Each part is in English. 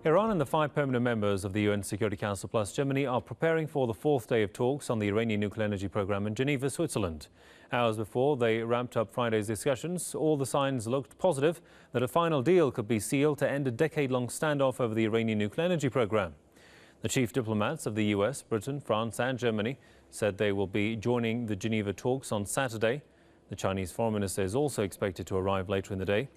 Iran and the 5 permanent members of the UN Security Council plus Germany are preparing for the 4th day of talks on the Iranian nuclear energy program in Geneva, Switzerland. Hours before they ramped up Friday's discussions, all the signs looked positive that a final deal could be sealed to end a decade-long standoff over the Iranian nuclear energy program. The chief diplomats of the US, Britain, France and Germany said they will be joining the Geneva talks on Saturday. The Chinese foreign minister is also expected to arrive later in the day.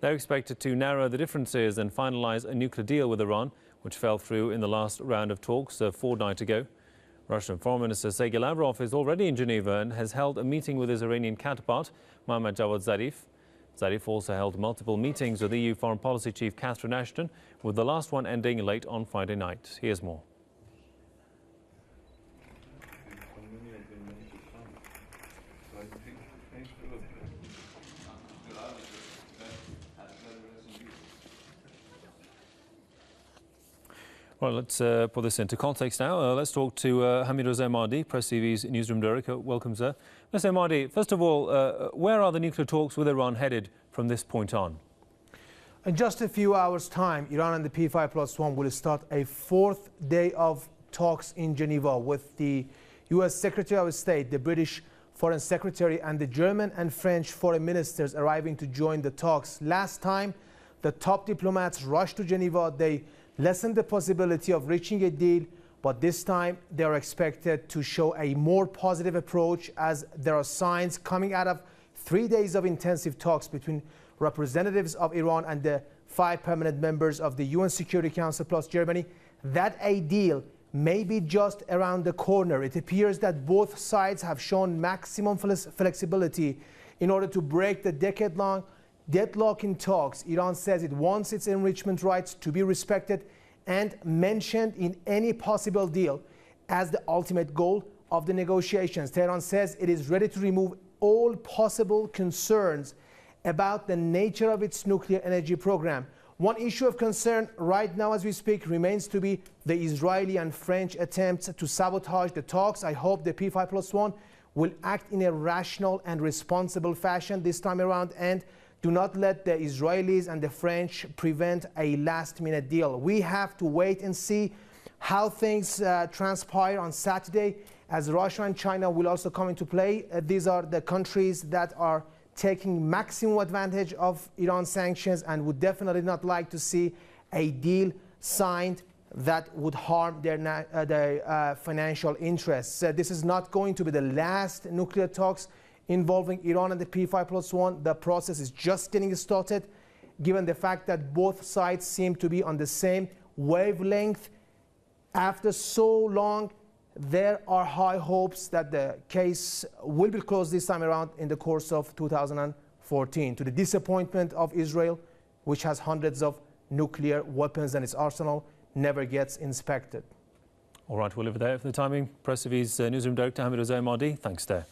They're expected to narrow the differences and finalize a nuclear deal with Iran, which fell through in the last round of talks a fortnight ago. Russian Foreign Minister Sergei Lavrov is already in Geneva and has held a meeting with his Iranian counterpart, Mohammad Javad Zarif. Zarif also held multiple meetings with EU Foreign Policy Chief Catherine Ashton, with the last one ending late on Friday night. Here's more. Well, let's put this into context now. Let's talk to Hamid Reza Mahdi, Press TV's newsroom director. Welcome, sir. Mr. Mahdi, first of all, where are the nuclear talks with Iran headed from this point on? In just a few hours' time, Iran and the P5+1 will start a 4th day of talks in Geneva with the US Secretary of State, the British Foreign Secretary, and the German and French foreign ministers arriving to join the talks. Last time, the top diplomats rushed to Geneva. They lessened the possibility of reaching a deal, but this time they are expected to show a more positive approach, as there are signs coming out of 3 days of intensive talks between representatives of Iran and the 5 permanent members of the UN Security Council plus Germany that a deal may be just around the corner. It appears that both sides have shown maximum flexibility in order to break the decade-long deadlock in talks. Iran says it wants its enrichment rights to be respected and mentioned in any possible deal as the ultimate goal of the negotiations. Tehran says it is ready to remove all possible concerns about the nature of its nuclear energy program. One issue of concern right now as we speak remains to be the Israeli and French attempts to sabotage the talks. I hope the P5+1 will act in a rational and responsible fashion this time around and do not let the Israelis and the French prevent a last-minute deal. We have to wait and see how things transpire on Saturday, as Russia and China will also come into play. These are the countries that are taking maximum advantage of Iran's sanctions and would definitely not like to see a deal signed that would harm their financial interests. This is not going to be the last nuclear talks involving Iran and the P5+1. The process is just getting started, given the fact that both sides seem to be on the same wavelength. After so long, there are high hopes that the case will be closed this time around in the course of 2014, to the disappointment of Israel, which has hundreds of nuclear weapons and its arsenal never gets inspected. All right, we'll leave it there for the timing. Press TV's newsroom director, Hamid Reza Mahdi. Thanks there.